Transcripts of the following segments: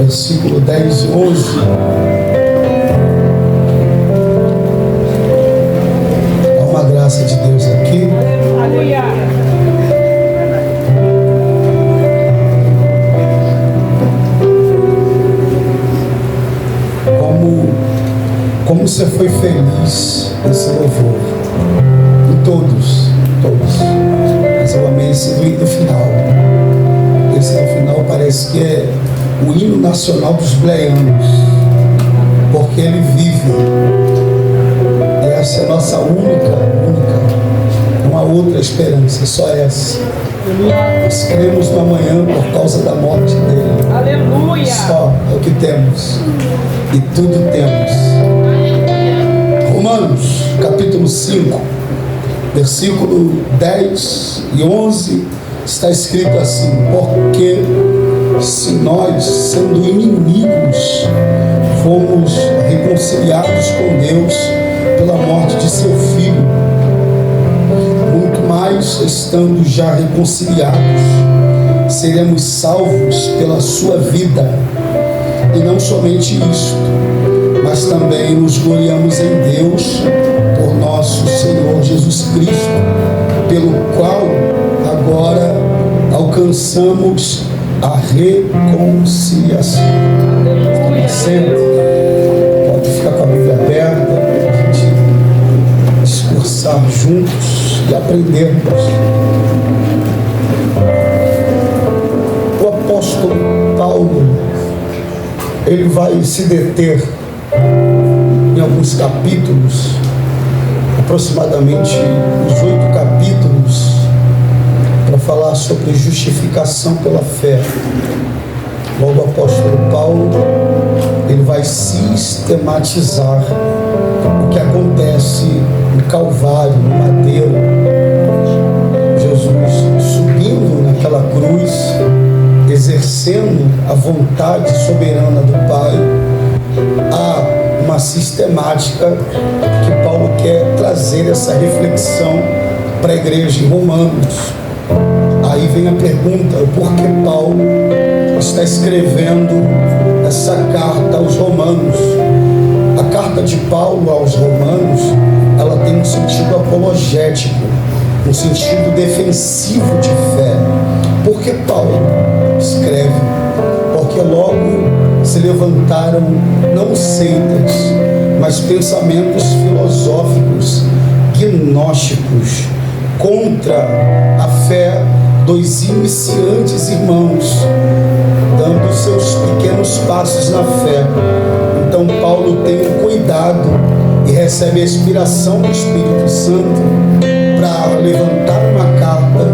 versículo 10 e 11. Há uma graça de Deus aqui. Como você foi feliz nesse louvor? Em todos. Mas eu amei esse do final. Esse do final parece que é o hino nacional dos bleanos, porque ele vive. E essa é a nossa única, não há outra esperança, só essa. Nós cremos no amanhã por causa da morte dele. Aleluia! Só é o que temos. E tudo temos. Romanos, capítulo 5, versículo 10 e 11, está escrito assim: porque se nós, sendo inimigos, fomos reconciliados com Deus pela morte de seu Filho, muito mais, estando já reconciliados, seremos salvos pela sua vida. E não somente isto, mas também nos gloriamos em Deus por nosso Senhor Jesus Cristo, pelo qual agora alcançamos a reconciliação. Senta, pode ficar com a Bíblia aberta, a gente discursar juntos e aprendermos. O apóstolo Paulo, ele vai se deter em alguns capítulos, aproximadamente uns 8 capítulos, para falar sobre justificação pela fé. Logo, o apóstolo Paulo, ele vai sistematizar o que acontece no Calvário, no madeiro. Jesus subindo naquela cruz, exercendo a vontade soberana do Pai. Há uma sistemática que Paulo quer trazer essa reflexão para a igreja em Romanos. Aí vem a pergunta: por que Paulo está escrevendo essa carta aos Romanos? A carta de Paulo aos Romanos, ela tem um sentido apologético, um sentido defensivo de fé. Por que Paulo escreve? Porque logo se levantaram não seitas, mas pensamentos filosóficos, gnósticos, contra a fé dos iniciantes irmãos, dando seus pequenos passos na fé. Então Paulo tem um cuidado e recebe a inspiração do Espírito Santo para levantar uma carta,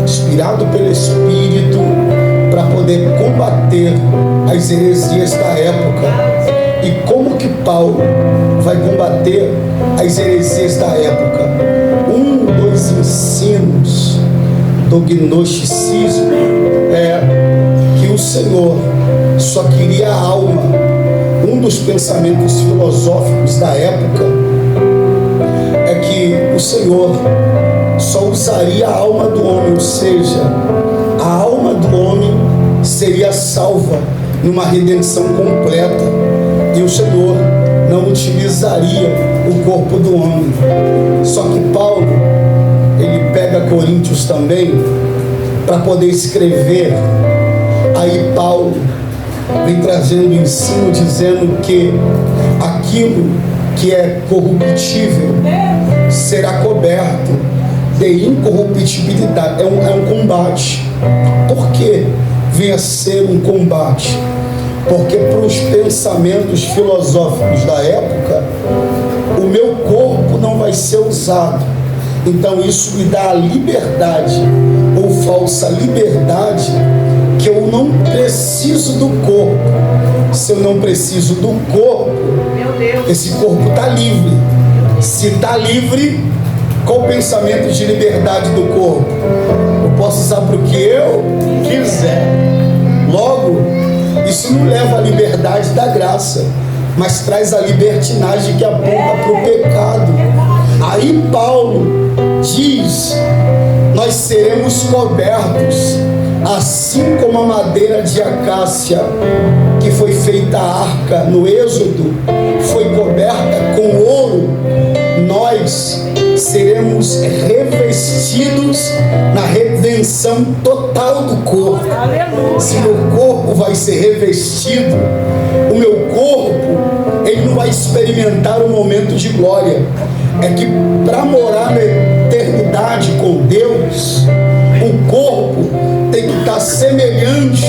inspirado pelo Espírito, para poder combater as heresias da época. E como que Paulo vai combater as heresias da época? Um dos ensinos do gnosticismo é que o Senhor só queria a alma. Um dos pensamentos filosóficos da época é que o Senhor só usaria a alma do homem, ou seja, a alma do homem seria salva numa redenção completa, e o Senhor não utilizaria o corpo do homem. Só que Paulo, ele pega Coríntios também para poder escrever. Aí Paulo vem trazendo o ensino, dizendo que aquilo que é corruptível será coberto de incorruptibilidade. É um combate. Por que vem a ser um combate? Porque para os pensamentos filosóficos da época, o meu corpo não vai ser usado. Então isso me dá a liberdade, ou falsa liberdade, que eu não preciso do corpo. Se eu não preciso do corpo, esse corpo está livre. Se está livre, qual o pensamento de liberdade do corpo? Eu posso usar para o que eu quiser. Logo, isso não leva à liberdade da graça, mas traz a libertinagem que aponta para o pecado. Aí Paulo diz nós seremos cobertos, assim como a madeira de acácia que foi feita a arca no Êxodo, foi coberta com ouro. Nós seremos revestidos na redenção total do corpo. Se meu corpo vai ser revestido, o meu corpo, ele não vai experimentar um momento de glória. É que para morar na eternidade com Deus, o corpo tem que estar semelhante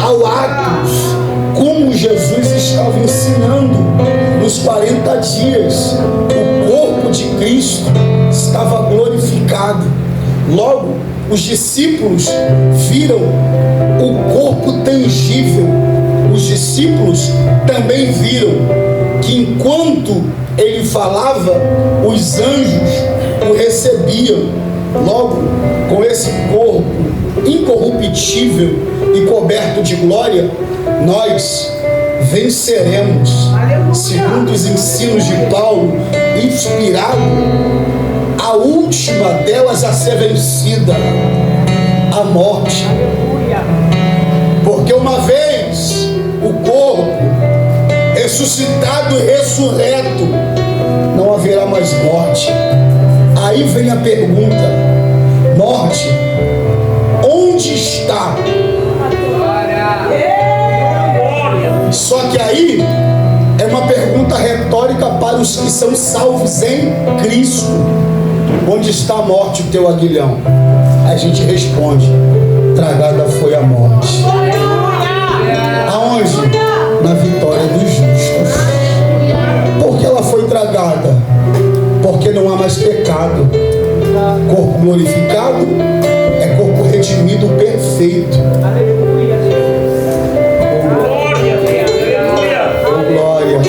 ao Atos, como Jesus estava ensinando nos 40 dias. O corpo de Cristo estava glorificado. Logo, os discípulos viram o corpo tangível. Os discípulos também viram que enquanto ele falava, os anjos o recebiam. Logo, com esse corpo incorruptível e coberto de glória, nós venceremos. Segundo os ensinos de Paulo, inspirado, a última delas a ser vencida, a morte. Porque uma vez o corpo ressuscitado e ressurreto, não haverá mais morte. Aí vem a pergunta: morte, onde está? Só que aí é uma pergunta retórica para os que são salvos em Cristo. Onde está a morte, o teu aguilhão? A gente responde: tragada foi a morte. Aonde? Na vitória dos justos. Por que ela foi tragada? Porque não há mais pecado. Corpo glorificado é corpo redimido perfeito. Glória.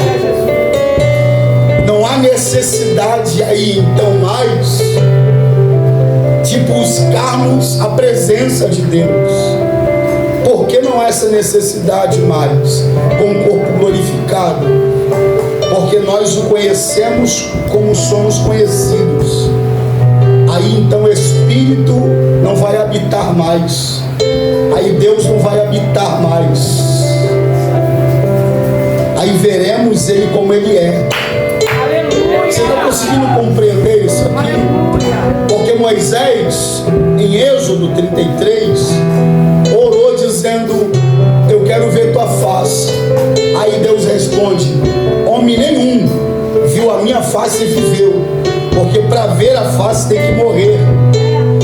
Não há necessidade aí então mais de buscarmos a presença de Deus. Por que não há essa necessidade mais com o corpo glorificado? Porque nós o conhecemos como somos conhecidos. Aí então o Espírito não vai habitar mais. Aí Deus não vai habitar mais. Aí veremos Ele como Ele é. Você está conseguindo compreender isso aqui? Porque Moisés, em Êxodo 33, orou dizendo: eu quero ver tua face. Aí Deus responde: homem nenhum viu a minha face e viveu, porque para ver a face tem que morrer.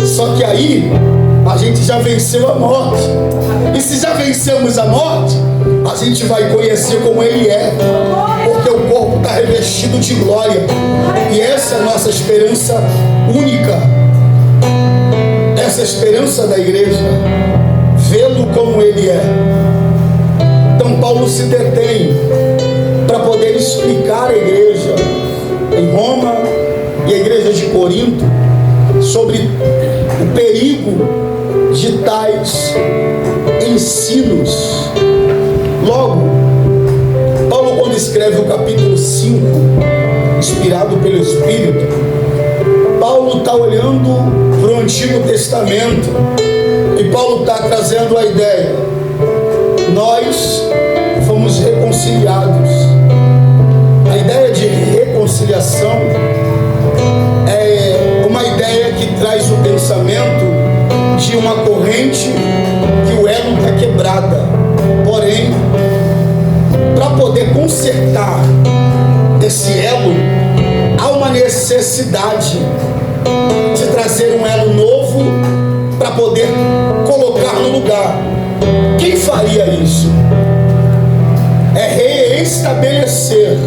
Só que aí a gente já venceu a morte, e se já vencemos a morte, a gente vai conhecer como Ele é, porque o corpo está revestido de glória. E essa é a nossa esperança única, essa é a esperança da igreja, vê-lo como Ele é. Então Paulo se detém para poder explicar à igreja em Roma e a igreja de Corinto sobre o perigo de tais ensinos. Logo, Paulo, quando escreve o capítulo 5, inspirado pelo Espírito, Paulo está olhando para o Antigo Testamento e Paulo está trazendo a ideia: nós fomos reconciliados. A ideia de reconciliação é uma ideia que traz o pensamento de uma corrente que o elo está quebrada. Porém, para poder consertar esse elo, há uma necessidade de trazer um elo novo para poder colocar no lugar. Quem faria isso? É reestabelecer,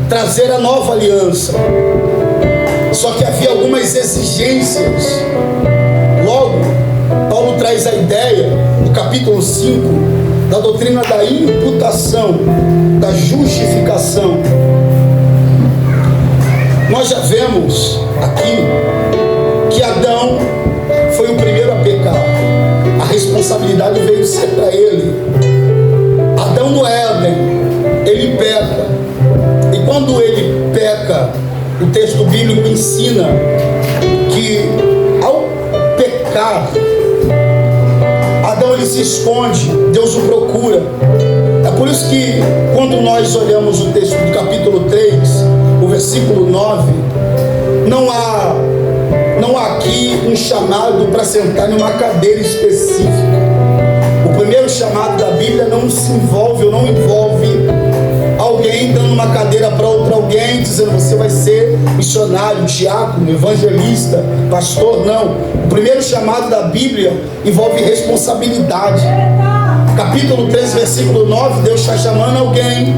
trazer a nova aliança. Só que havia algumas exigências. Logo, Paulo traz a ideia, no capítulo 5, da doutrina da imputação, da justificação. Nós já vemos aqui que Adão foi o primeiro a pecar. A responsabilidade veio ser para ele. Adão no Éden, ele peca. E quando ele peca, o texto bíblico ensina que ao pecar, Adão ele se esconde, Deus o procura. É por isso que quando nós olhamos o texto do capítulo 3, o versículo 9, não há aqui um chamado para sentar em uma cadeira específica. O primeiro chamado da Bíblia não se envolve ou não envolve alguém dando uma cadeira para outro alguém, dizendo você vai ser missionário, diácono, evangelista, pastor. Não. O primeiro chamado da Bíblia envolve responsabilidade. Capítulo 3, versículo 9, Deus está chamando alguém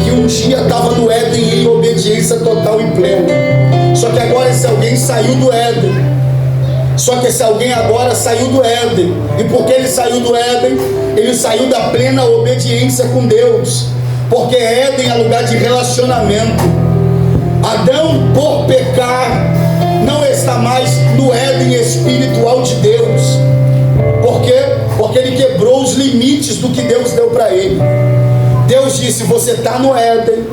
que um dia estava no Éden em obediência total e plena. Só que agora esse alguém saiu do Éden. Só que esse alguém agora saiu do Éden. E por que ele saiu do Éden? Ele saiu da plena obediência com Deus. Porque Éden é lugar de relacionamento. Adão, por pecar, não está mais no Éden espiritual de Deus. Por quê? Porque ele quebrou os limites do que Deus deu para ele. Deus disse, você está no Éden,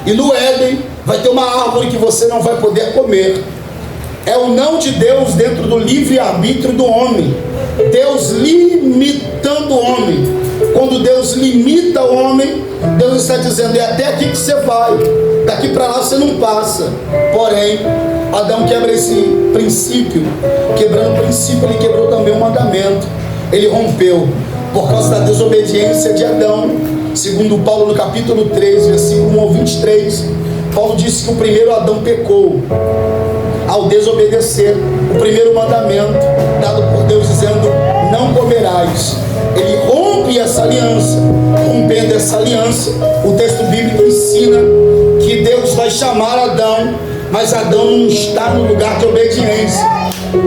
e no Éden vai ter uma árvore que você não vai poder comer. É o não de Deus dentro do livre-arbítrio do homem. Deus limitando o homem. Quando Deus limita o homem, Deus está dizendo, é até aqui que você vai, daqui para lá você não passa. Porém, Adão quebra esse princípio. Quebrando o princípio, ele quebrou também o mandamento. Ele rompeu, por causa da desobediência de Adão. Segundo Paulo no capítulo 3, versículo 1 ao 23, Paulo disse que o primeiro Adão pecou ao desobedecer o primeiro mandamento dado por Deus, dizendo, não comerás. Ele rompe essa aliança. Rompendo essa aliança, o texto bíblico ensina que Deus vai chamar Adão, mas Adão não está no lugar de obediência.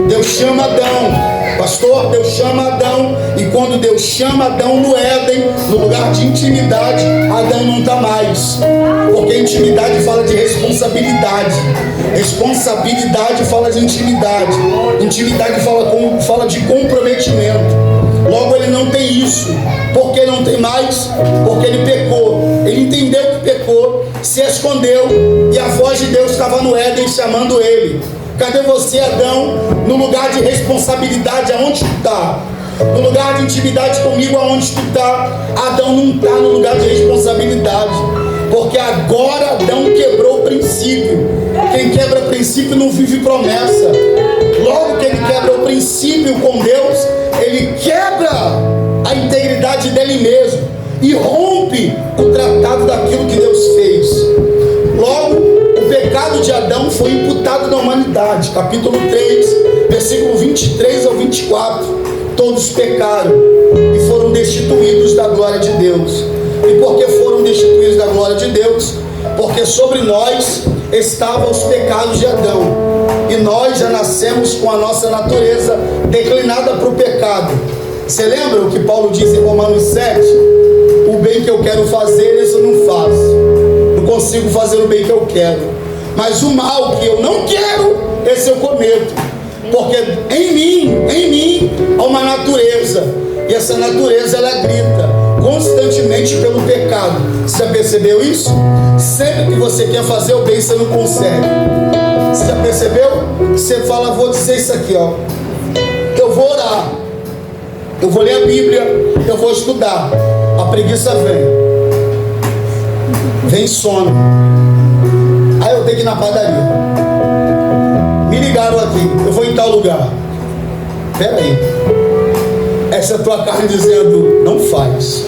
Deus chama Adão, pastor, Deus chama Adão, e quando Deus chama Adão no Éden, no lugar de intimidade, Adão não está mais, porque intimidade fala de responsabilidade, responsabilidade fala de intimidade, intimidade fala de comprometimento. Logo ele não tem isso. Por que não tem mais? Porque ele pecou. Ele entendeu que pecou, se escondeu, e a voz de Deus estava no Éden chamando ele. Cadê você, Adão? No lugar de responsabilidade, aonde tu está? No lugar de intimidade comigo, aonde tu está? Adão não está no lugar de responsabilidade, porque agora Adão quebrou o princípio. Quem quebra princípio não vive promessa. Logo que ele quebra o princípio com Deus, ele quebra a integridade dele mesmo e rompe o tratado daquilo que Deus fez. Logo, o pecado de Adão foi imputado na humanidade. Capítulo 3, versículo 23 ao 24. Todos pecaram e foram destituídos da glória de Deus. E por que foram destituídos da glória de Deus? Porque sobre nós estavam os pecados de Adão, e nós já nascemos com a nossa natureza declinada para o pecado. Você lembra o que Paulo diz em Romanos 7? O bem que eu quero fazer, isso eu não faço. Não consigo fazer o bem que eu quero, mas o mal que eu não quero, esse eu cometo. Porque em mim há uma natureza, e essa natureza ela grita constantemente pelo pecado. Você já percebeu isso? Sempre que você quer fazer o bem, você não consegue. Você já percebeu? Você fala, vou dizer isso aqui, ó. Eu vou orar, eu vou ler a Bíblia, eu vou estudar. A preguiça vem sono. Aí eu tenho que ir na padaria. Me ligaram aqui, eu vou em tal lugar. Espera aí. Essa é a tua carne dizendo, não faz.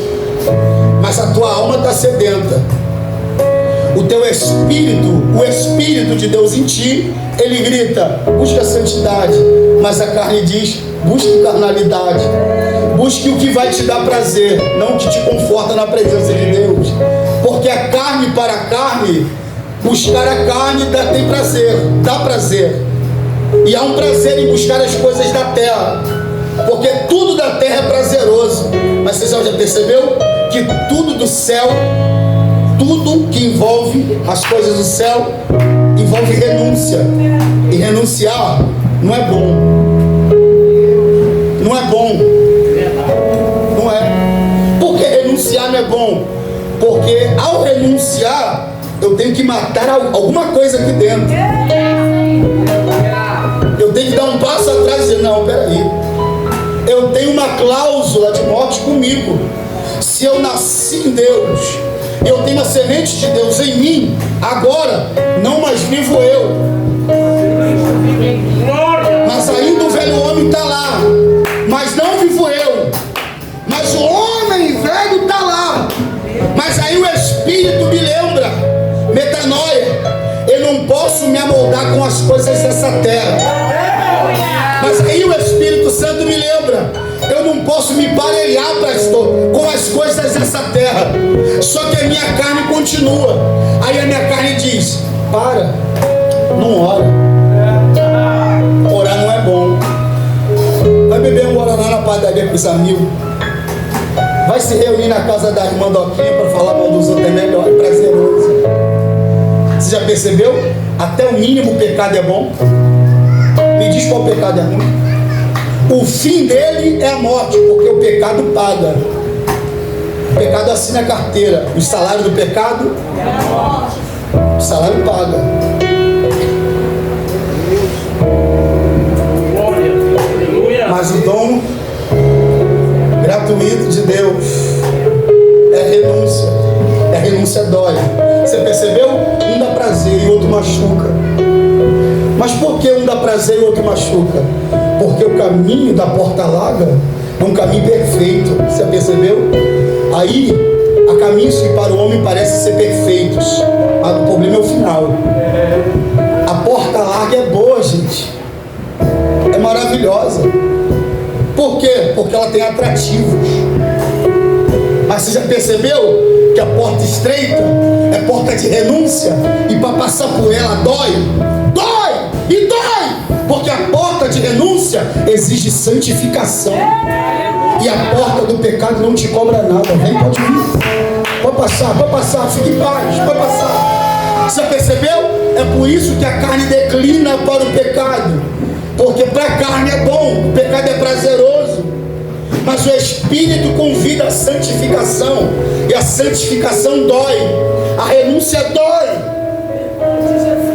Mas a tua alma está sedenta. O teu espírito, o Espírito de Deus em ti, ele grita, busca a santidade. Mas a carne diz, busque carnalidade. Busque o que vai te dar prazer, não o que te conforta na presença de Deus. Porque a carne para a carne, buscar a carne tem prazer, dá prazer. E há um prazer em buscar as coisas da terra, porque tudo da terra é prazeroso. Mas você já percebeu que tudo do céu, tudo que envolve as coisas do céu, envolve renúncia. E renunciar não é bom. Não é bom. Não é. Por que renunciar não é bom? Porque ao renunciar, eu tenho que matar alguma coisa aqui dentro. Eu tenho que dar um passo atrás e dizer: não, peraí, eu tenho uma cláusula de morte comigo. Se eu nasci em Deus, eu tenho a semente de Deus em mim, agora não mais vivo eu, mas ainda o velho homem está lá, mas não vivo eu, mas o homem velho está lá. Mas aí o Espírito me lembra, metanoia, eu não posso me amoldar com as coisas dessa terra. Mas aí o Espírito Santo me lembra, eu não posso me parelhar, pastor, com as coisas dessa terra. Só que a minha carne continua. Aí a minha carne diz: para, não ora. Orar não é bom. Vai beber um guaraná na padaria com os amigos. Vai se reunir na casa da irmã Doquinha para falar mal dos outros, é melhor, é prazeroso. Você já percebeu? Até o mínimo pecado é bom. Me diz qual pecado é ruim. O fim dele é a morte, porque o pecado paga. O pecado assina a carteira. O salário do pecado é a morte. O salário paga. Mas o dom gratuito de Deus é renúncia. E a renúncia dói. Você percebeu? Um dá prazer e o outro machuca. Mas por que um dá prazer e o outro machuca? Porque o caminho da porta larga é um caminho perfeito. Você percebeu? Aí, há caminhos que para o homem parecem ser perfeitos, mas o problema é o final. A porta larga é boa, gente. É maravilhosa. Por quê? Porque ela tem atrativos. Mas você já percebeu que a porta estreita é porta de renúncia? E para passar por ela dói. Dói! E dói! Porque a porta de renúncia exige santificação. E a porta do pecado não te cobra nada. Vem, pode vir. Pode passar, fique em paz, pode passar. Você percebeu? É por isso que a carne declina para o pecado. Porque para a carne é bom, o pecado é prazeroso. Mas o Espírito convida a santificação. E a santificação dói. A renúncia dói.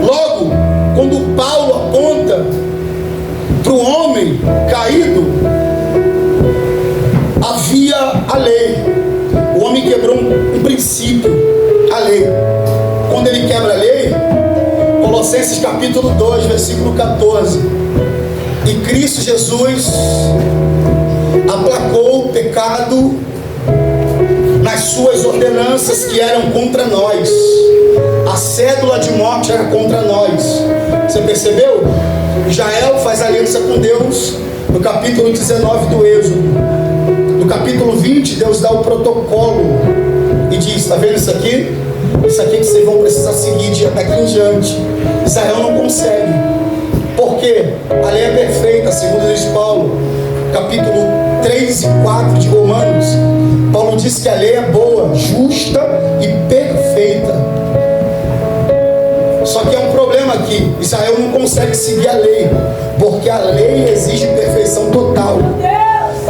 Logo, quando Paulo aponta para o homem caído, havia a lei. O homem quebrou um princípio, a lei. Quando ele quebra a lei, Colossenses capítulo 2, versículo 14. E Cristo Jesus aplacou o pecado nas suas ordenanças que eram contra nós. A cédula de morte era contra nós. Você percebeu? Israel faz aliança com Deus no capítulo 19 do Êxodo. No capítulo 20, Deus dá o protocolo e diz: está vendo isso aqui? Isso aqui que vocês vão precisar seguir daqui em diante. Israel não consegue. Por quê? A lei é perfeita, segundo diz Paulo, capítulo 3 e 4 de Romanos. Paulo diz que a lei é boa, justa e perfeita. Só que há um problema aqui: Israel não consegue seguir a lei, porque a lei exige perfeição total.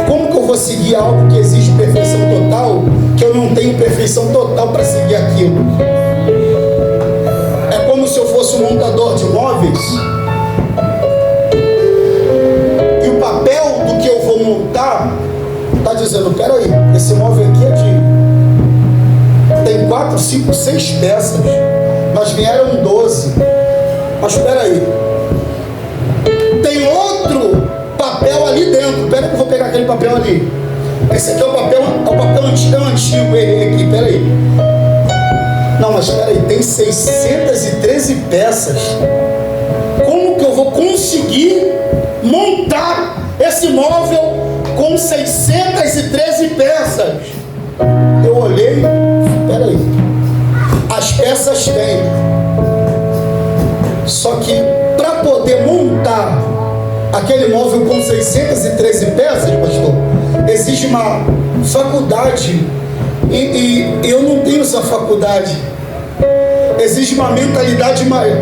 Como que eu vou seguir algo que exige perfeição total, que eu não tenho perfeição total para seguir aquilo? É como se eu fosse um montador de móveis, e o papel do que eu vou montar está dizendo: peraí, esse móvel aqui é tem 4, 5, 6 peças, mas vieram 12. Mas peraí, tem outro papel ali dentro. Pera que eu vou pegar aquele papel ali. Esse aqui é o papel antigo. Errei aqui, peraí. Não, mas peraí, tem 613 peças. Como que eu vou conseguir montar esse móvel com 613 peças? Eu olhei, peraí, as peças tem, só que para poder montar aquele móvel com 613 peças, pastor, exige uma faculdade, e eu não tenho essa faculdade. Exige uma mentalidade maior.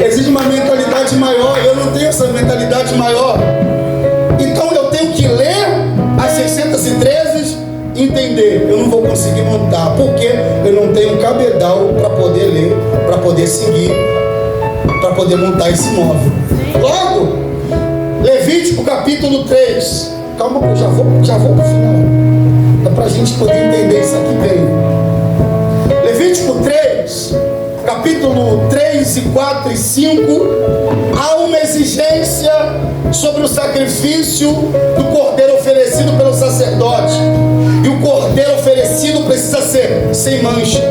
Exige uma mentalidade maior. Eu não tenho essa mentalidade maior. Então eu tenho que ler as 613 e entender. Eu não vou conseguir montar, porque eu não tenho cabedal para poder ler, para poder seguir, para poder montar esse móvel. Logo, Levítico capítulo 3. Calma que eu já vou para o final. É para a gente poder entender isso aqui bem. Levítico 3, capítulo 3 e 4 e 5. Há uma exigência sobre o sacrifício do cordeiro oferecido pelo sacerdote. E o cordeiro oferecido precisa ser sem mancha,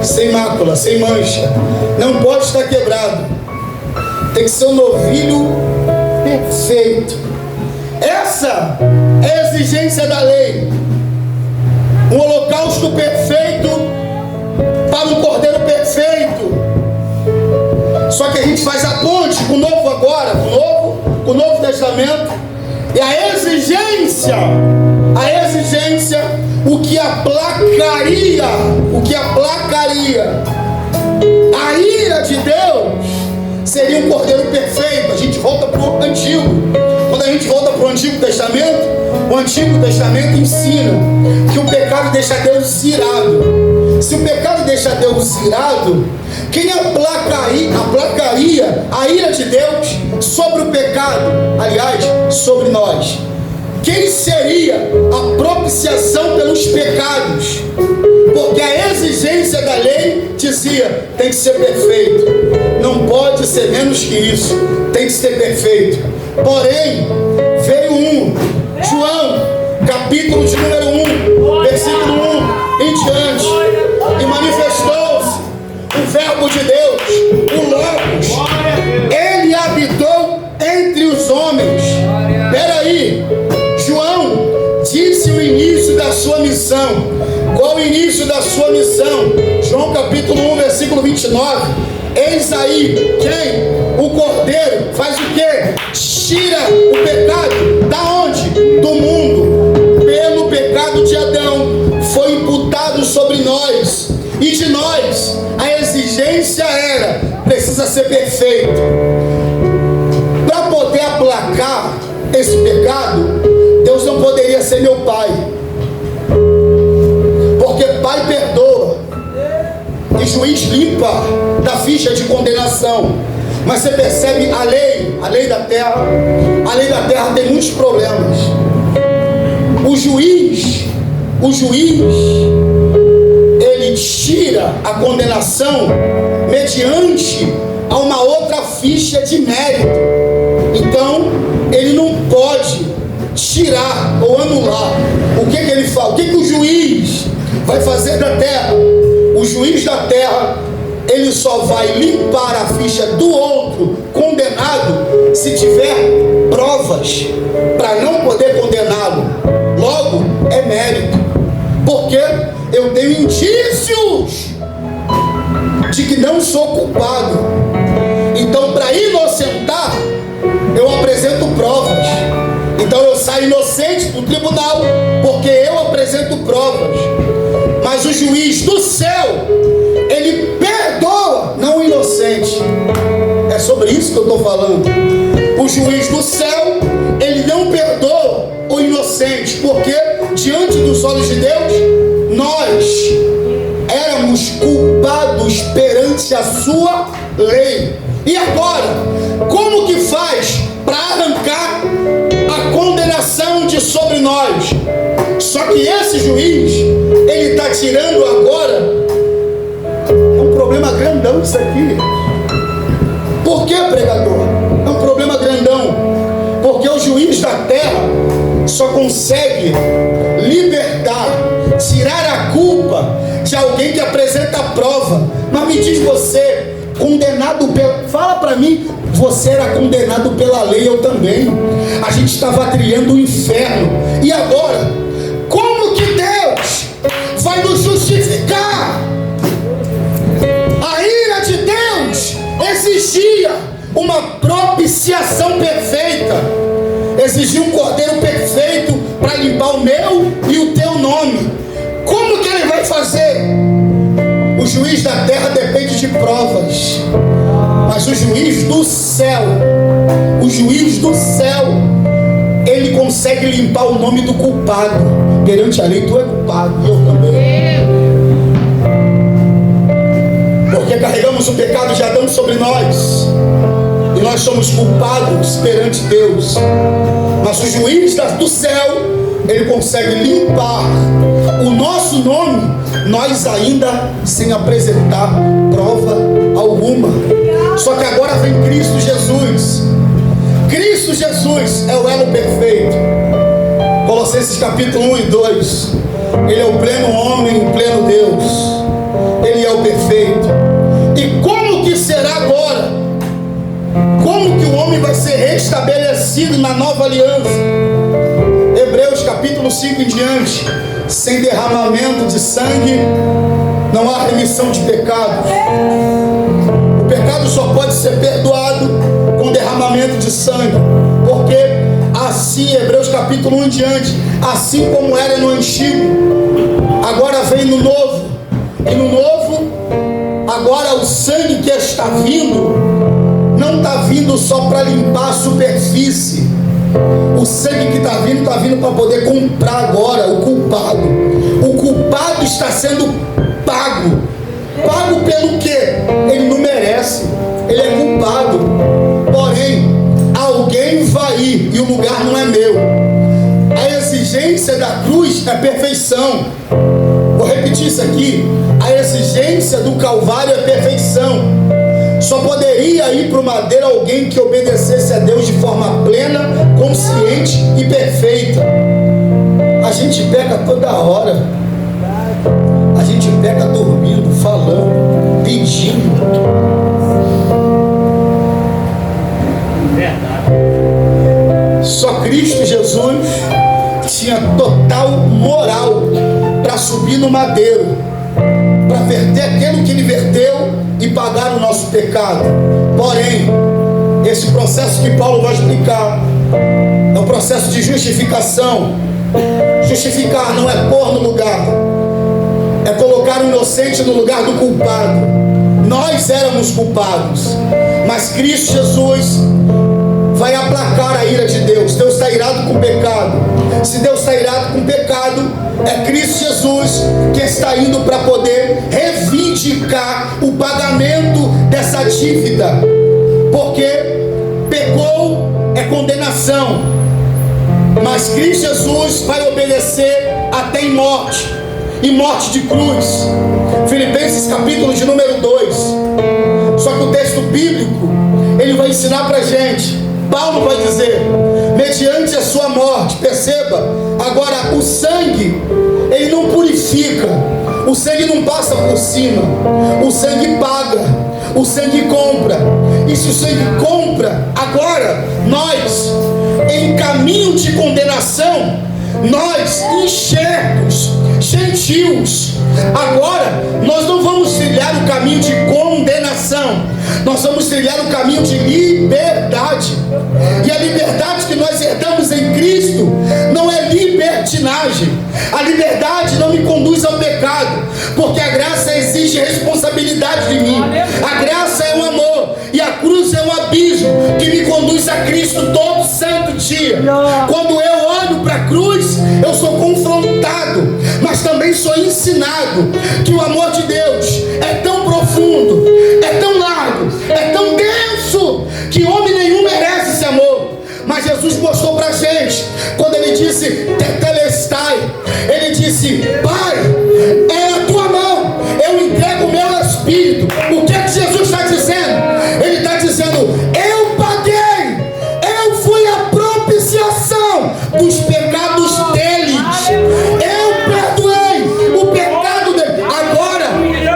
sem mácula, sem mancha. Não pode estar quebrado. Tem que ser um novilho perfeito. Essa é a exigência da lei. Um holocausto perfeito para um cordeiro perfeito. Só que a gente faz a ponte com o novo agora, com o novo testamento. E a exigência, o que aplacaria a ira de Deus seria um cordeiro perfeito. A gente volta para o Antigo. Quando a gente volta para o Antigo Testamento, o Antigo Testamento ensina que o pecado deixa Deus irado. Se o pecado deixa Deus irado, quem aplacaria a ira de Deus sobre o pecado? Aliás, sobre nós. Quem seria a propiciação pelos pecados? Porque a exigência da lei dizia: tem que ser perfeito, não pode ser menos que isso, tem que ser perfeito. Porém, veio João, capítulo de número 1, versículo 1 em diante, e manifestou-se o verbo de Deus, o Logos. Ele habitou entre os homens. Peraí, João disse o início da sua missão. Qual o início da sua missão? João capítulo 1, versículo 29. Eis aí quem? O cordeiro faz o quê? Tira o pecado. Da onde? Do mundo. Pelo pecado de Adão foi imputado sobre nós. E de nós a exigência era: precisa ser perfeito. Para poder aplacar esse pecado, Deus não poderia ser meu pai, porque pai perdoa e juiz limpa da ficha de condenação. Mas você percebe a lei da terra tem muitos problemas. O juiz ele tira a condenação mediante a uma outra ficha de mérito. Então ele não pode tirar ou anular. O que ele fala? O que o juiz vai fazer da terra? O juiz da terra, ele só vai limpar a ficha do outro condenado se tiver provas para não poder condená-lo. Logo, é mérito, porque eu tenho indícios de que não sou culpado. Então, para inocentar, eu apresento provas. Então eu saio inocente do tribunal, porque eu apresento provas. Mas o juiz do céu, ele perdoa, não o inocente. É sobre isso que eu estou falando. O juiz do céu, ele não perdoa o inocente, porque diante dos olhos de Deus, nós éramos culpados perante a sua lei. E agora, como que faz para arrancar a condenação de sobre nós? Só que esse juiz, ele está tirando agora. É um problema grandão isso aqui. Por que, pregador? É um problema grandão. Porque o juiz da terra só consegue libertar, tirar a culpa de alguém que apresenta a prova. Mas me diz você, condenado pela... Fala para mim, você era condenado pela lei, eu também. A gente estava trilhando o inferno. E agora, como que Deus vai nos justificar? A ira de Deus exigia uma propiciação perfeita. Exigia um cordeiro perfeito para limpar o meu e o teu nome. Como que ele vai fazer? O juiz da terra depende de provas. Mas o juiz do céu, ele consegue limpar o nome do culpado. Perante a lei, tu é culpado, e eu também. porque carregamos o pecado de Adão sobre nós, e nós somos culpados perante Deus. Mas o juiz do céu, ele consegue limpar o nosso nome, nós ainda sem apresentar prova alguma. Só que agora vem Cristo Jesus. Cristo Jesus é o elo perfeito. Colossenses capítulo 1 e 2. Ele é o pleno homem e o pleno Deus. Ele é o perfeito. E como que será agora? Como que o homem vai ser restabelecido na nova aliança? Hebreus capítulo 5 em diante. Sem derramamento de sangue não há remissão de pecados. O pecado só pode ser perdoado com derramamento de sangue. Porque assim, Hebreus capítulo 1 em diante, assim como era no antigo, agora vem no novo. E no novo, agora o sangue que está vindo, não está vindo só para limpar a superfície. O sangue que está vindo para poder comprar agora o culpado. O culpado está sendo pago. Pago pelo quê? Ele não merece. Ele é culpado. Porém, alguém vai ir e o lugar não é meu. A exigência da cruz é perfeição. Vou repetir isso aqui. A exigência do Calvário é perfeição. Só poderia ir para o madeiro alguém que obedecesse a Deus de forma plena, consciente e perfeita. A gente peca toda hora. A gente peca dormindo, falando, pedindo. Só Cristo Jesus tinha total moral para subir no madeiro, para verter aquilo que ele verteu e pagar o nosso pecado. Porém, esse processo que Paulo vai explicar é um processo de justificação. Justificar não é pôr no lugar, é colocar o inocente no lugar do culpado. Nós éramos culpados, mas Cristo Jesus vai aplacar a ira de Deus. Deus está irado com o pecado. Se Deus está irado com o pecado, é Cristo Jesus que está indo para poder reivindicar o pagamento dessa dívida. Porque pecou é condenação, mas Cristo Jesus vai obedecer até em morte, e morte de cruz. Filipenses capítulo de número 2. Só que o texto bíblico, ele vai ensinar para a gente. Paulo vai dizer, mediante a sua morte, perceba, agora o sangue, ele não purifica, o sangue não passa por cima, o sangue paga, o sangue compra. E se o sangue compra, agora nós, em caminho de condenação, nós enxertos, gentios, agora nós não vamos trilhar o caminho de condenação, nós vamos trilhar o caminho de liberdade. E a liberdade que nós herdamos em Cristo não é libertinagem. A liberdade não me conduz ao pecado, porque a graça exige responsabilidade de mim. A graça é o amor, e a cruz é um abismo que me conduz a Cristo todo santo dia. Quando eu olho para a cruz, eu sou confrontado, mas também sou ensinado que o amor de Deus é tão profundo, é tão largo, é tão denso, que homem nenhum merece esse amor. Mas Jesus mostrou para a gente, quando ele disse tetelestai, ele disse, Pai, é a tua mão, eu entrego o meu espírito. O que é que Jesus está dizendo? Ele está dizendo, eu paguei, eu fui a propiciação dos pecados deles, eu perdoei o pecado deles. Agora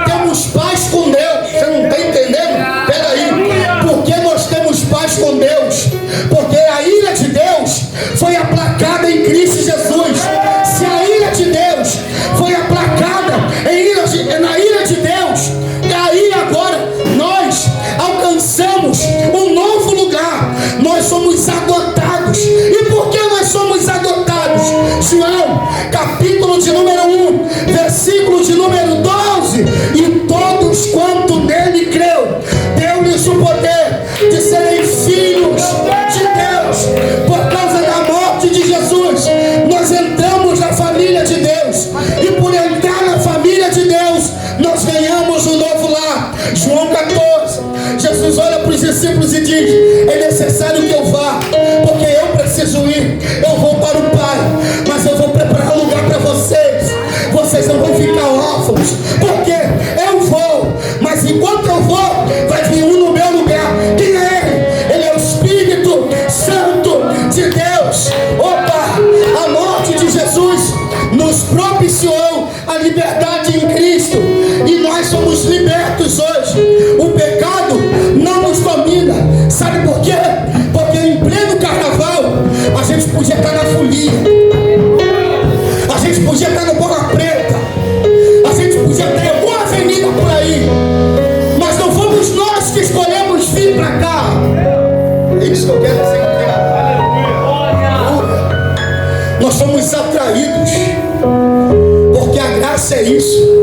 temos paz com Deus. Você não está entendendo? Peraí, por que nós temos paz com Deus? Porque a ira de Deus foi aplacada em Cristo Jesus. Se a ira de Deus foi aplacada na ira de Deus, e aí agora nós alcançamos um novo lugar. Nós somos adotados. E por que nós somos adotados? João, capítulo de número 1, versículo de número 12. E todos quanto nele creu, deu-lhes o poder de serem filhos de Deus. Por causa da morte de Jesus, nós entramos na família de Deus. E por entrar na família de Deus, nós ganhamos um novo lar. discípulos e diz: é necessário que eu vá, porque eu preciso ir, eu vou para o Pai, mas eu vou preparar um lugar para vocês. Vocês não vão ficar órfãos, porque eu vou, mas enquanto eu vou, vai vir um no meu lugar. Quem é ele? Ele é o Espírito Santo de Deus. Opa! A morte de Jesus nos propiciou a liberdade em Cristo, e nós somos libertos hoje. O pecado não nos domina. Sabe por quê? Porque em pleno carnaval a gente podia estar na folia, a gente podia estar no Bola Preta, a gente podia estar em alguma avenida por aí, mas não fomos nós que escolhemos vir para cá. É isso que eu quero dizer. Nós somos atraídos, porque a graça é isso.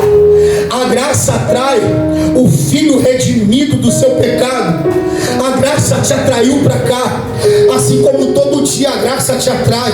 A graça atrai o filho redimido do seu pecado. A graça te atraiu para cá, assim como todo dia a graça te atrai.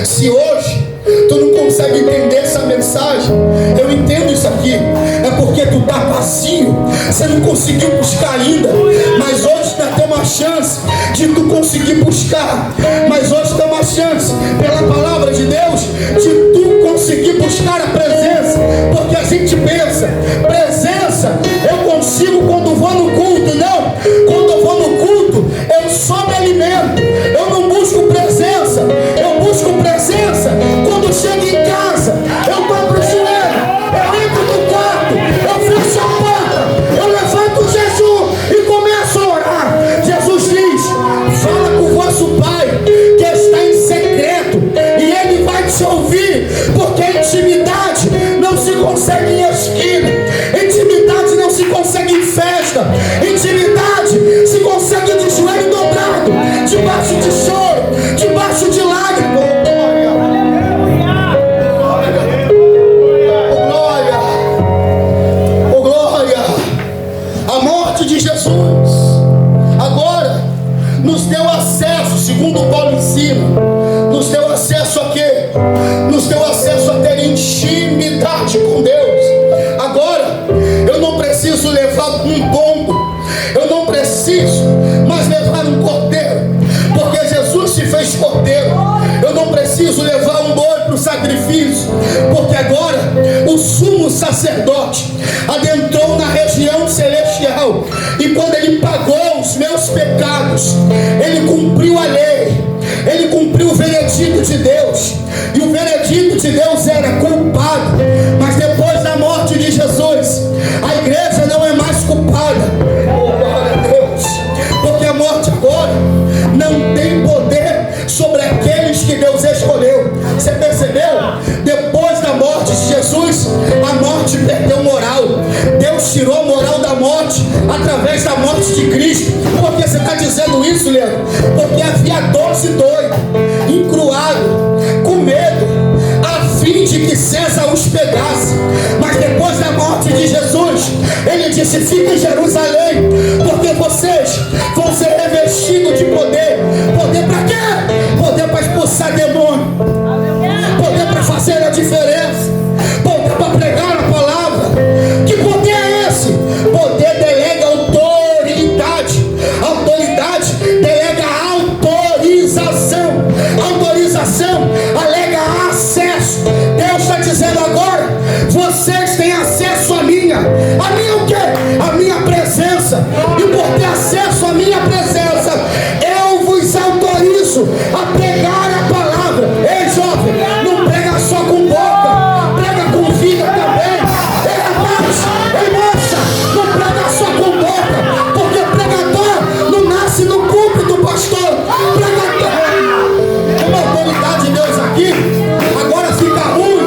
Se hoje tu não consegue entender essa mensagem, eu entendo isso aqui, é porque tu está vazio, você não conseguiu buscar ainda, mas hoje ainda tem uma chance de tu conseguir buscar, mas hoje tem uma chance, pela palavra de Deus, de tu conseguir buscar a presença, porque a gente pensa, presença eu consigo quando vou no culto. Não, quando eu vou no culto, eu só me alimento, eu não busco presença, eu busco presença quando chego em casa, eu dobro o joelho, eu entro no quarto, eu fecho a porta, eu levanto o jejum e começo a orar. Jesus diz: fala com o vosso Pai que está em secreto, e Ele vai te ouvir, porque a intimidade não se consegue em esquina, intimidade não se consegue em festa, intimidade se consegue de joelho dobrado, debaixo de choro, debaixo de lágrimas. De Jesus agora nos deu acesso, segundo Paulo ensina, nos deu acesso a quê? Nos deu acesso a ter intimidade com Deus. Agora eu não preciso levar um pombo, eu não preciso mais levar um cordeiro, porque Jesus se fez cordeiro. Eu não preciso levar um boi para o sacrifício, porque agora o sumo sacerdote adentrou na região celestial, e quando ele pagou os meus pecados, ele cumpriu a lei, ele cumpriu o veredito de Deus, e o veredito de Deus era culpado. Mas depois da morte de Jesus, a igreja não é mais culpada. Oh, glória a Deus, porque a morte agora não tem poder sobre aqueles que Deus escolheu. Você percebeu? Depois da morte de Jesus, a morte perdeu moral. Deus tirou a moral da morte através da morte de Cristo. Por que você está dizendo isso, Leandro? Porque havia 12 doidos, encruados, com medo, a fim de que César os pegasse. Mas depois da morte de Jesus, ele disse: fica em Jerusalém, porque vocês vão ser revestidos de poder. Poder para quê? Poder para expulsar demônio, poder para fazer a diferença, poder para pregar a palavra. Que poder é esse? Poder delega autoridade, autoridade delega autorização, autorização alega acesso. Deus está dizendo agora: vocês têm acesso a minha o quê? A minha presença. E por ter acesso à minha presença, eu vos autorizo a pregar a palavra. Ei, jovem, não prega só com boca, prega com vida também. Ei, rapaz, ei, moça, não prega só com boca, porque pregador não nasce no púlpito, pastor. Pregador é uma autoridade de Deus aqui. Agora fica ruim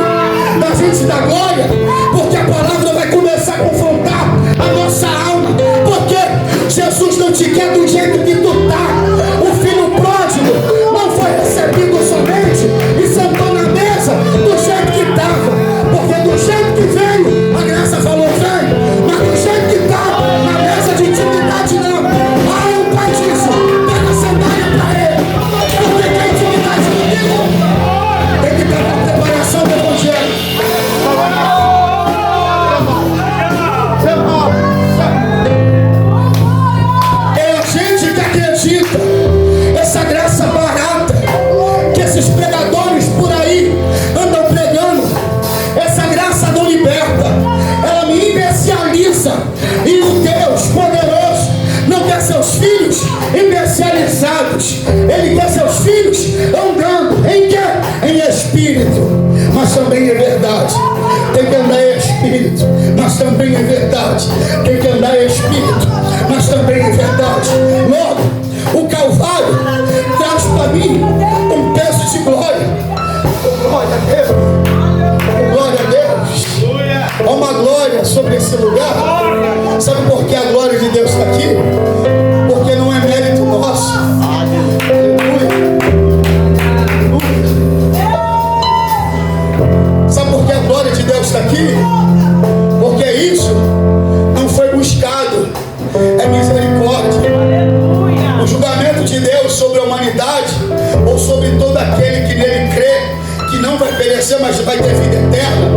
da gente dar glória, porque a palavra vai começar a confrontar a nossa alma. Porque Jesus não te quer do jeito que tu tá. O filho pródigo não foi recebido somente e sentou na mesa do jeito que estava, porque do jeito que veio, a graça falou vem, mas do jeito que estava, na mesa de intimidade não. Ah, o pai disse: pega a sandália para ele, porque quer intimidade comigo, tem que ter uma preparação do evangelho. espírito, mas também é verdade. Tem que andar em espírito, mas também é verdade. Tem que andar em espírito, mas também é verdade. Logo, o Calvário traz para mim um peso de glória. Glória a Deus. Glória a Deus. Há uma glória sobre esse lugar. Sabe por que a glória de Deus está aqui? Porque não é mérito nosso. Sabe por que a glória de Deus está aqui? Porque isso não foi buscado, é misericórdia. O julgamento de Deus sobre a humanidade, ou sobre todo aquele que nele crê, que não vai perecer, mas vai ter vida eterna,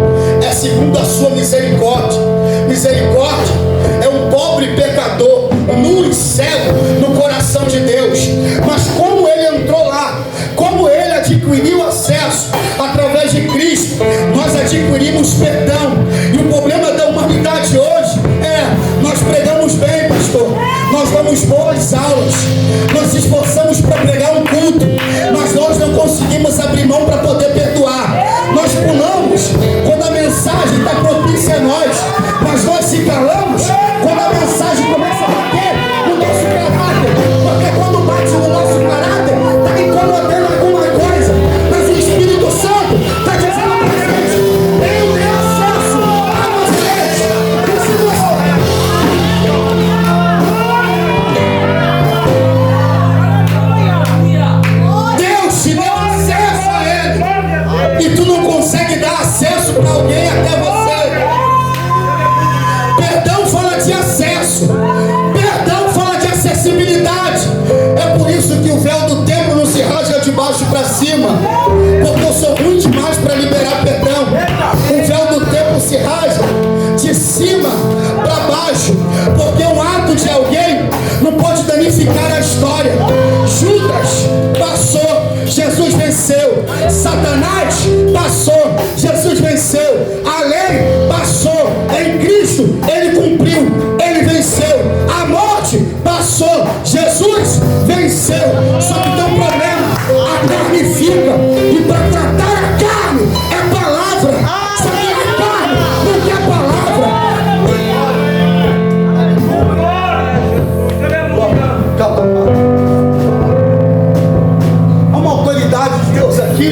é segundo a sua misericórdia. Misericórdia é um pobre pecador, nu e cego no coração de Deus, mas como ele entrou lá, como ele adquiriu acesso através de Cristo, nós adquirimos perdão. E o problema da humanidade hoje nós pregamos bem, pastor, nós damos boas aulas, nós nos esforçamos para pregar um culto, mas nós não conseguimos abrir mão para poder perdoar. Nós pulamos quando a mensagem está propícia a nós, mas nós se calamos quando a mensagem começa a bater no nosso caráter, porque quando bate no nosso caráter, está incomodando alguma coisa, mas o Espírito Santo está dizendo para a gente: eu tenho acesso a vocês. Deus te deu acesso a Ele, e tu não consegue dar acesso para alguém até você. Perdão fala de acesso, perdão fala de acessibilidade. É por isso que o véu do templo não se rasga de baixo para cima, porque eu sou ruim demais para liberar perdão. O véu do templo se rasga de cima para baixo, porque um ato de alguém não pode danificar a história. Judas passou, Jesus venceu. Satanás passou, Jesus venceu. A lei passou, em Cristo ele cumpriu, ele venceu. A morte passou, Jesus venceu. Só que tem um problema: a carne fica, e para tratar a carne é palavra. Só que a carne não quer palavra. Há uma autoridade de Deus aqui.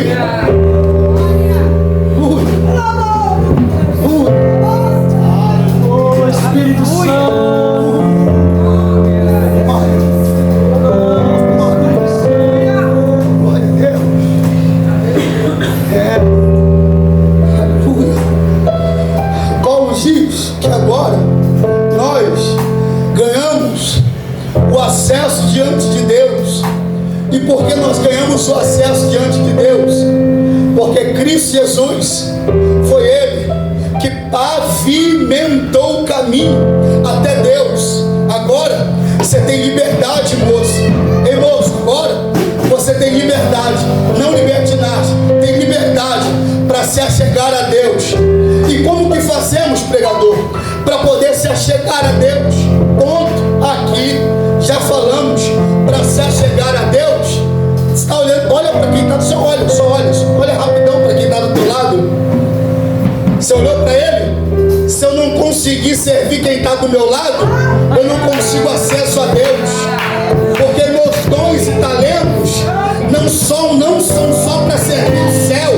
Espírito Santo. Glória a Deus. Aleluia. Paulo diz que agora nós ganhamos o acesso diante de Deus. E por que nós ganhamos o acesso diante de Deus? Porque Cristo Jesus foi Ele que pavimentou o caminho até Deus. Agora você tem liberdade, moço. Ei, moço, agora você tem liberdade, não libertinagem, tem liberdade para se achegar a Deus. E como que fazemos, pregador, para poder se achegar a Deus? Ponto. Aqui já falamos. Para se achegar a Deus, você está olhando, olha para quem está do seu olho, olha rapidão para quem está do teu lado. Você olhou para ele? Se eu não conseguir servir quem está do meu lado, eu não consigo acesso a Deus. Porque meus dons e talentos não são só para servir o céu,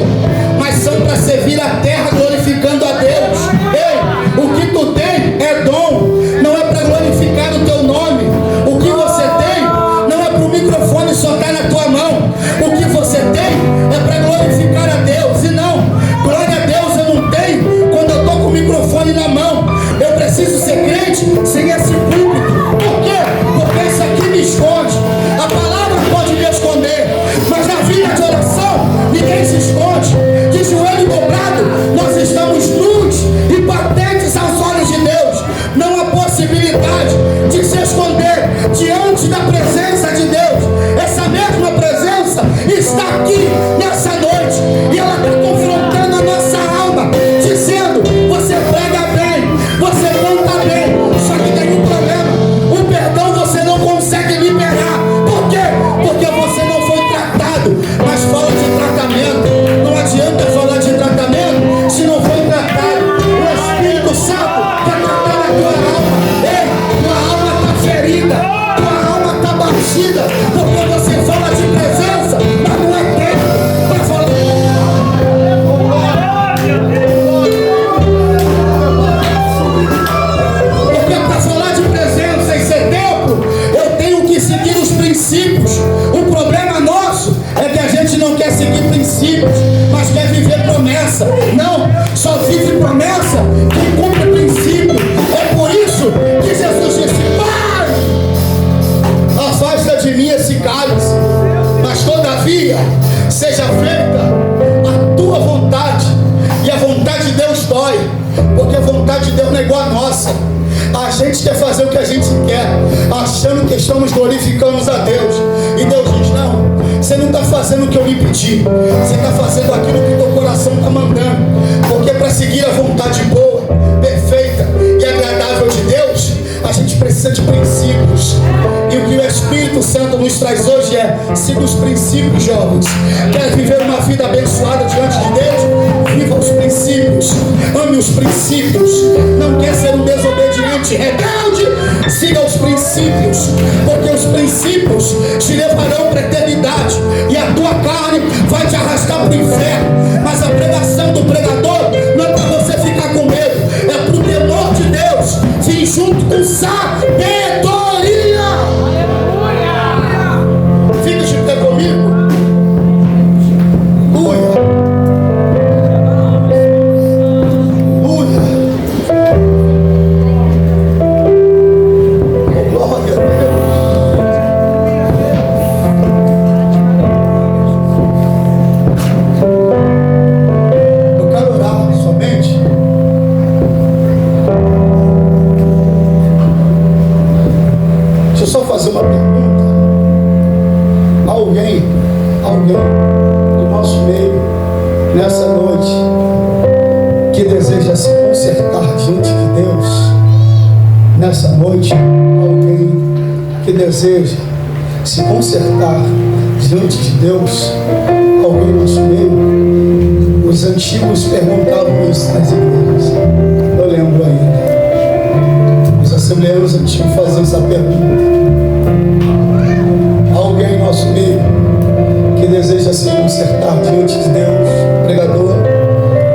mas são para servir a terra, glorificando a Deus. Ei, o que tu tem é dom, não é para glorificar o teu nome. O que você tem não é para o microfone só estar na tua mão. O que você tem é para glorificar a Deus. E não, glória a Deus eu não tenho quando eu estou com o microfone na mão. Eu preciso ser crente sem esse púlpito. Por quê? Porque isso aqui me esconde. A palavra pode me esconder, mas na vida de oração ninguém se esconde. promessa. Não, só vive promessa quem cumpre princípio. É por isso que Jesus disse: Pai, afasta de mim esse cálice, mas todavia seja feita a tua vontade. E a vontade de Deus dói, porque a vontade de Deus não é igual a nossa. A gente quer fazer o que a gente quer, achando que estamos glorificando a Deus. E Deus diz: não, você não está fazendo o que eu lhe pedi, você está fazendo aquilo que teu coração está mandando. Porque para seguir a vontade boa, perfeita e agradável de Deus, a gente precisa de princípios. E o que o Espírito Santo nos traz hoje é: siga os princípios, jovens. Quer viver uma vida abençoada diante de Deus? Viva os princípios, ame os princípios. Não quer ser um desobediente rebelde? Siga os princípios, porque os princípios te levarão para a eternidade, e a tua carne vai te arrastar para o inferno. Mas a pregação do pregador não é para você ficar com medo, é para o temor de Deus vir junto com sabedoria. Fica de pé comigo. Do nosso meio, nessa noite, que deseja se consertar diante de Deus, nessa noite, alguém que deseja se consertar diante de Deus, alguém no nosso meio. Os antigos perguntavam isso nas igrejas, eu lembro ainda, os assembleanos antigos faziam essa pergunta: alguém no nosso meio que deseja se consertar diante de Deus? Pregador,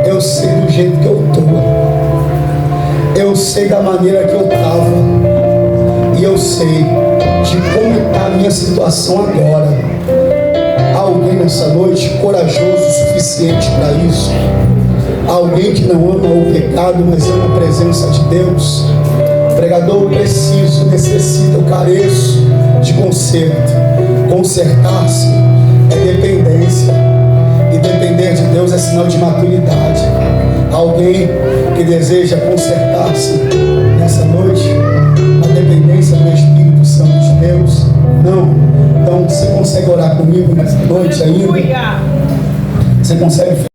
eu sei do jeito que eu estou, eu sei da maneira que eu estava, e eu sei de como está a minha situação agora. Há alguém nessa noite corajoso o suficiente para isso? Há alguém que não ama o pecado, mas ama a presença de Deus? Pregador, eu preciso, necessito, eu careço de conserto. Consertar-se é dependência, e depender de Deus é sinal de maturidade. Alguém que deseja consertar-se nessa noite, na dependência do Espírito Santo de Deus? Não? Então você consegue orar comigo nessa noite ainda? Você consegue